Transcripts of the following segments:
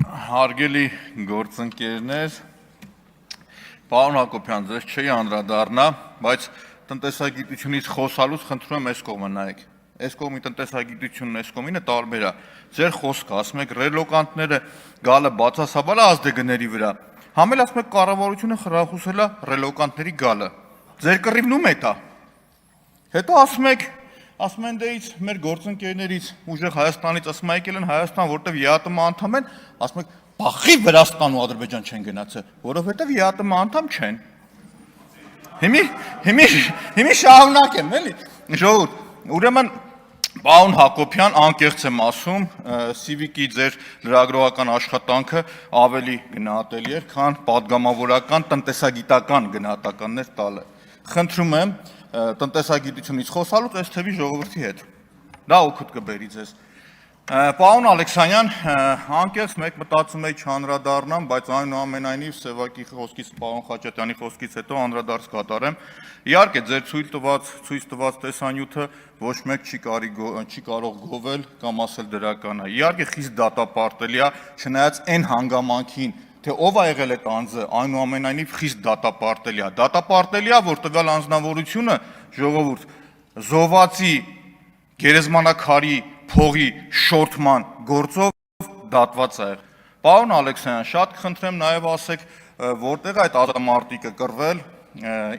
Հարգելի գործընկերներ, պարոն Հակոբյան, ձեզ չի անդրադառնա, բայց տնտեսագիտությունից խոսալուց խնդրում եմ այս կողմը նայեք։ Այս կողմի տնտեսագիտությունն այս կողմինը տարբեր է։ Ձեր խոսքը ասում եք ռելոկանտները գալը բացասաբար ազդեգների վրա։ Համել ասում եք կառավարությունը խրախուսել է ռելոկանտների գալը։ Ձեր կռիվն ում է դա։ Հետո ասում են դեից մեր գործընկերներից ուժեղ Հայաստանից ասում եկել են Հայաստան, որտեղ ԵԱՏՄ անդամ են, ասում եք բախի Վրաստան ու Ադրբեջան չեն գնացել, որովհետև ԵԱՏՄ անդամ չեն։ Հիմի շարունակեմ, էլի։ Ժողովուրդ, ուրեմն պարոն Հակոբյան, անկեղծ եմ ասում, Civic-ի ձեր լրագրողական աշխատանքը ավելի գնահատելի էր, քան պատգամավորական տնտեսագիտական գնահատականներ տալը։ Խնդրում եմ տնտեսագիտությունից խոսալուց այս թվի ժողովրդի հետ։ Դա օգուտ կբերի ձեզ։ Պարոն Ալեքսանյան, անկեղծ մեկ մտածում էի չանդրադառնամ, բայց այնուամենայնիվ Սևակի խոսքից, պարոն Խաչատյանի խոսքից հետո անդրադարձ կատարեմ։ Իհարկե, ձեր ցույց տված տեսանյութը ոչ մեկ չի կարող գովել կամ ասել դրական է։ Իհարկե, խիստ դատապարտելի է, չնայած այն հանգամանքին, թե ով է եղել այդ անձը, այնուամենայնիվ խիստ դատապարտելի է։ Դատապարտելի է, որ տվյալ անձնավորությունը ժողովուրդ զոհվածի գերեզմանակարի փողի շորթման գործով դատված է։ Պարոն Ալեքսանյան, շատ կխնդրեմ նաև ասեք, որտեղ է այդ ազատամարտիկը կռվել,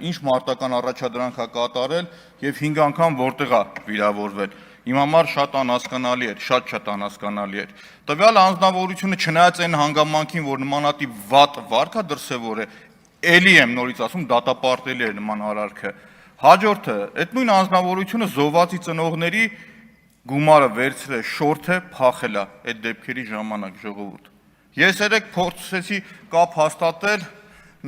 ինչ մարտական առաջադրանք է կատարել եւ 5 անգամ որտեղ է վիրավորվել։ Իմ համար շատ անհասկանալի էր, շատ անհասկանալի էր։ Տվյալ անձնավորությունը չնայած այն հանգամանքին, որ նմանատիպ վատ վարք է դրսևոր է, էլի եմ նորից ասում, դատապարտելի էր նման արարքը։ Հաջորդը, այդ նույն անձնավորությունը զոհվածի ծնողների գումարը վերցրել, շորթը փախել է այդ դեպքերի ժամանակ ժողովուրդ։ Ես երեք փորձեցի կապ հաստատել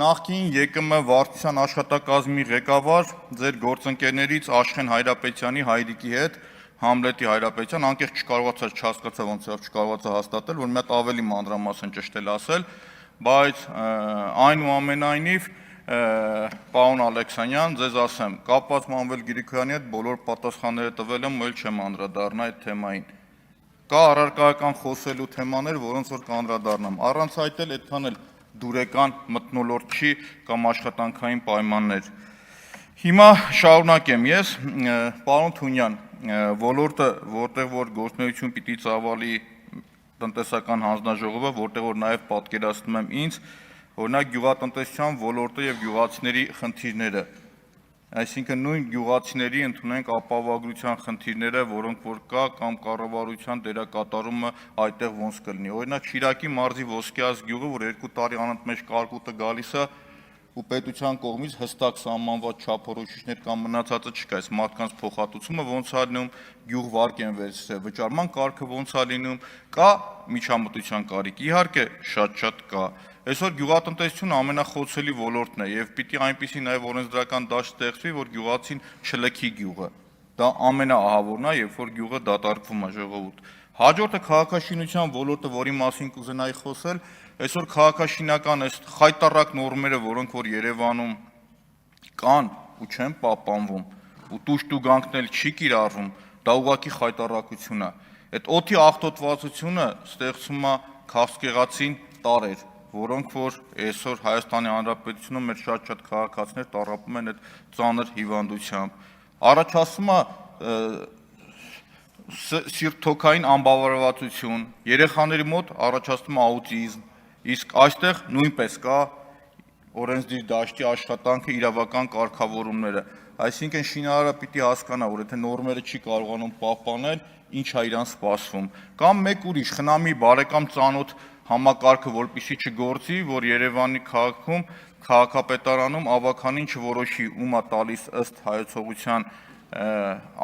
նախկին ԵԿՄ վարչության աշխատակազմի ղեկավար ձեր գործընկերներից Աշխեն Հայրապետյանի հայրիկի հետ, Համլետի Հայրապետյան, անկեղծ չկարողացա ոնց չկարողացա հաստատել, որ մի հատ ավելի մանրամասն ճշտել ասել, բայց այնուամենայնիվ պարոն Ալեքսանյան, ձեզ ասեմ, կապված Մանվել Գրիգորյանի հետ բոլոր պատասխանները տվել եմ, ու չեմ անդրադառնա այդ թեմային։ Կա առարկայական խոսելու թեմաներ, որոնց որ կանդրադառնամ։ Առանց այդ էլ այդքան էլ դուրեկան մթնոլորտ չի կամ աշխատանքային պայմաններ։ Հիմա շարունակեմ ես, պարոն Թունյան, ոլորտը, որտեղ որ գործունեություն պիտի ծավալի տնտեսական հանձնաժողովը, որտեղ որ նաև պատկերացնում եմ ինձ, օրինակ գյուղատնտեսության ոլորտը եւ գյուղացիների խնդիրները, այսինքն նույն գյուղացիների ընդունենք ապահովագրության խնդիրները, որոնք որ կա կամ կառավարության դերակատարումը այդտեղ ոնց կլինի։ Օրինակ Շիրակի մարզի Ոսկեազ գյուղը, որ 2 տարի անընդմեջ կարկուտը գալիս է ու պետության կողմից հստակ սահմանված չափորոշիչներ կամ մնացածը չկա, այս մարդկանց փոխհատուցումը ոնց է լինում, գյուղ վարկ են վերցրել, վճարման կարգը ոնց է լինում, կա միջամտության կարիք, իհարկե շատ կա։ Այսօր գյուղատնտեսությունը ամենախոցելի ոլորտն է եւ պիտի այնպիսի նաեւ օրենսդրական դաշտ ստեղծվի, որ գյուղացին չլքի գյուղը։ Դա ամենաահավորն է, երբ որ գյուղը դատարկվում է ժողովուրդ։ Հաջորդը քաղաքաշինության ոլորտը, որի մասին կուզենայի խոսել, այսօր քաղաքաշինական այս խայտառակ նորմերը, որոնք որ Երևանում կան ու չեն պահպանվում, ու տուժտուգանքն էլ չի կիրառվում, դա ուղղակի խայտառակություն է։ Այդ օդի աղտոտվածությունը ստեղծում է քաղցկեղացին տարեր, որոնք որ այսօր Հայաստանի Հանրապետությունում մեր շատ քաղաքացիներ տառապում են այդ ծանր հիվանդությամբ։ Առաջացում է սիրտ-թոքային անբավարարվածություն, երեխաների մոտ առաջացնում է աուտիզմ, իսկ այստեղ նույնպես կա օրենսդիր դաշտի աշխատանքը, իրավական կարգավորումները։ Այսինքն շինարարը պիտի հասկանա, որ եթե նորմերը չի կարողանում պահպանել, ինչ է իրան սպասվում։ Կամ մեկ ուրիշ խնամի բարեկամ ծանոթ համակարգը, որպեսզի չգործի, որ Երևանի քաղաքում, քաղաքապետարանում ավականին չորոշի ում է տալիս ըստ հայեցողության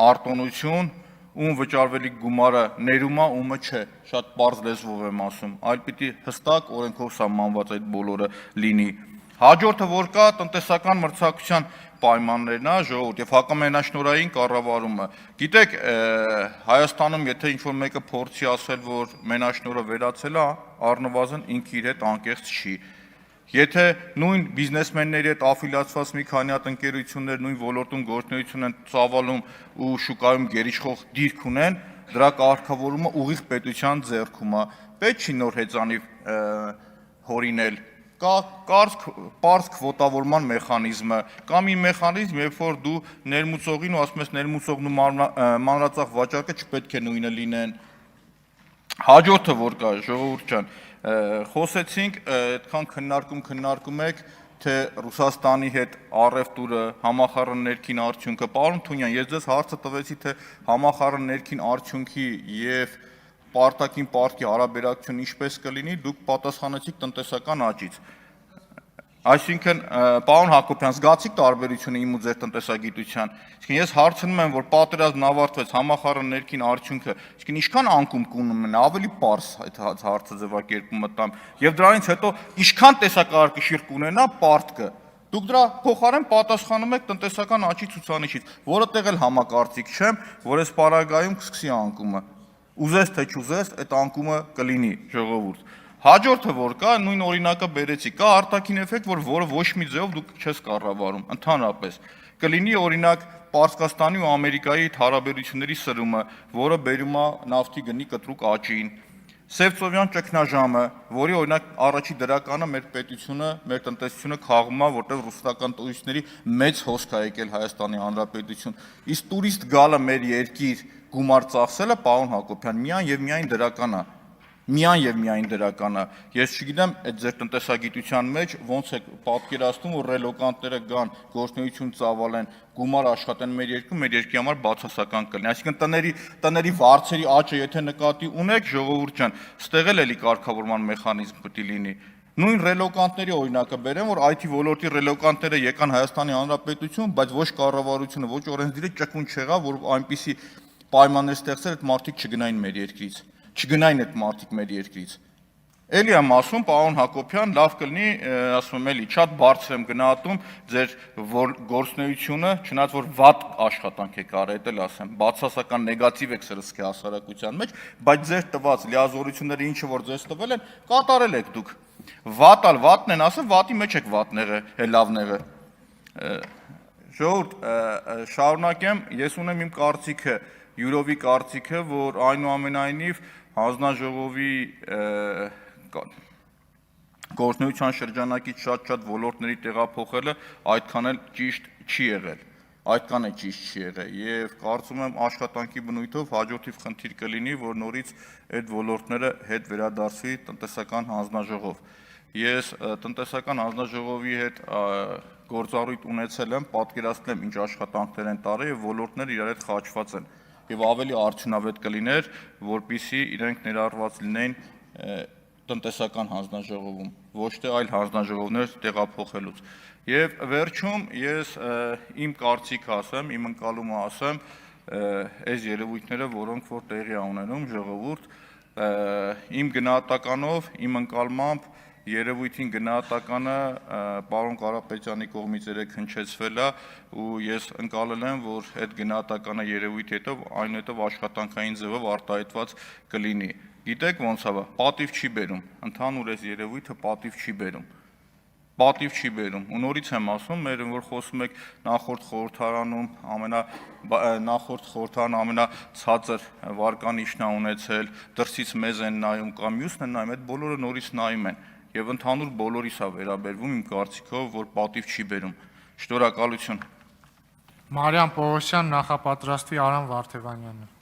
արտոնություն, ում վճարվելիք գումարը ներում է, ումը չէ, շատ պարզ լեզվով եմ ասում, այլ պիտի հստակ օրենքով սահմանված այդ բոլորը լինի։ Հաջորդը որ կա տնտեսական մրցակցության պայմաններն է, ժողովուրդ, եւ հակամենաշնորհային կառավարումը։ Գիտեք, Հայաստանում եթե ինչ-որ մեկը փորձի ասել, որ մենաշնորհը վերացել է, առնվազն ինքը իր հետ անկեղծ չի։ Եթե նույն բիզնեսմենների հետ աֆիլիացված մի քանի հատ ընկերություններ նույն ոլորտում գործունեություն են ծավալում ու շուկայում գերիշխող դիրք ունեն, դրա կարգավորումը ուղիղ պետության ձեռքում է, պետք չի նոր հեծանիվ հորինել, կա պարզ քվոտավորման մեխանիզմը, կա մի մեխանիզմ, երբ որ դու ներմուծողին ու ասում ես ներմուծողն ու մանրածախ վաճառքը չպետք է նույնը լինեն։ Հաջորդը որ կա, ժողովուրդ ջան, խոսեցինք, այդքան քննարկում եք, թե Ռուսաստանի հետ առևտուրը, համախառն ներքին արդյունքը, պարոն Թունյան, ես ձեզ հարցը տվեցի, թե համախառն ներքին արդյունքի եւ պարտաքին պարտքի հարաբերակցությունը ինչպես կլինի, դուք պատասխանեցիք տնտեսական աճից։ Այսինքն, պարոն Հակոբյան, զգացիք տարբերությունը իմ ու ձեր տնտեսագիտության։ Իսկին ես հարցնում եմ, որ պատերազմն ավարտվեց, համախառն ներքին արդյունքը, իսկին ինչքան անկում կունենա, ավելի պարզ այդ հարցը ձևակերպումը տամ, եւ դրանից հետո ինչքան տեսակարգաշիր կունենա պարտքը։ Դուք դրա փոխարեն պատասխանում եք տնտեսական աճի ցուցանիշից, որը տեղ էլ համակարծիք չեմ, որ այս պարագայում կսկսի անկումը։ Ուզես թե չուզես, այդ անկումը կլինի, ժողովուրդ։ Հաջորդը որ կա, նույն օրինակը բերեցի, կա արտաքին էֆեկտ, որը ոչ մի ձեով դուք չես կառավարում, ընդհանրապես։ Կլինի օրինակ Պարսկաստանի ու Ամերիկայի հարաբերությունների սրումը, որը բերում է նավթի գնի կտրուկ աճին։ Սևծովյան ճգնաժամը, որի օրինակ առաջի դրականը մեր պետությունը, մեր տնտեսությունը խաղում է, որտեղ ռուսական տուրիստների մեծ հոսք է եկել Հայաստանի Հանրապետություն։ Իսկ տուրիստ գալը մեր երկիր գումար ծախսելը, պարոն Հակոբյան, միայն եւ միայն դրական է։ Միայն եւ միայն դրական է։ Ես չգիտեմ, այդ ձեր տնտեսագիտության մեջ ոնց է պատկերացնում, որ ռելոկանտները գան, գործունեություն ծավալեն, գումար աշխատեն մեր երկրի համար բացասական կլինի։ Այսինքն տների վարձերի աճը եթե նկատի ունեք, ժողովուրդ ջան, ստեղ էլի կարգավորման մեխանիզմ պետք է լինի։ Նույն ռելոկանտների օրինակը բերեմ, որ IT ոլորտի ռելոկանտները եկան Հայաստանի Հանրապետություն, բայց ոչ կառավարությունը, ոչ օրենսդիրը ճկուն չեղավ, որ այնպիսի պայմաններ ստեղծել, այդ մարդիկ չգնային մեր երկրից։ Չգնային այդ մարդիկ մեր երկրից։ Էլի եմ ասում, պարոն Հակոբյան, լավ կլինի, ասում եմ էլի, շատ բարձր եմ գնահատում ձեր գործունեությունը, չնայած որ վատ աշխատանք եք արել, էլ ասեմ, բացասական նեգատիվ եք սրսկի հասարակության մեջ, բայց ձեր տված լիազորությունները ինչը որ ձեզ տվել են, կատարել եք դուք։ Վատալ վատն են ասում, վատի մեջ եք վատները, լավները։ Ժողովուրդ, շարունակեմ, ես ունեմ իմ կարծիքը, յուրովի կարծիքը, որ այնուամենայնիվ հանձնաժողովի գործունեության շրջանակից շատ ոլորտների տեղափոխելը այդքան էլ ճիշտ չի եղել, եւ կարծում եմ աշխատանքի բնույթով հաջորդիվ խնդիր կլինի, որ նորից այդ ոլորտները հետ վերադարձվի տնտեսական հանձնաժողով։ Ես տնտեսական հանձնաժողովի հետ գործառույթ ունեցել եմ, պատկերացնել եմ ինչ աշխատանքներ են տարել եւ ոլորտները իրար հետ խաչված են եւ ավելի արդյունավետ կլիներ, որպեսզի իրենք ներառված լինեին տնտեսական հանձնաժողովում, ոչ թե այլ հանձնաժողովներ տեղափոխելուց։ Եվ վերջում ես իմ կարծիքը ասեմ, իմ ընկալումը ասեմ, այս երևույթները, որոնք որ տեղի ունենում, ժողովուրդ, իմ գնահատականով, իմ ընկալմամբ երևույթին գնահատականը պարոն Կարապետյանի կողմից երեք հնչեցվել է ու ես ընկալել եմ, որ այդ գնահատականը երևույթի հետո այնուհետև աշխատանքային ձևով արտահայտված կլինի։ Գիտեք ոնց է, պատիվ չի բերում, ընդհանուր այս երևույթը պատիվ չի բերում։ Պատիվ չի բերում, ու նորից եմ ասում, մեր որ խոսում եք նախորդ խորհրդարանում ամենացածր վարկանիշն է ունեցել, դրսից մեզ են նայում կամ մյուսն են նայում, այդ բոլորը նորից նայում են։ Եվ ընդհանուր բոլորիս է վերաբերվում իմ կարծիքով, որ պատիվ չի բերում։ Շնորհակալություն։ Մարիամ Պողոսյան, նախապատրաստի Արամ Վարդևանյանը։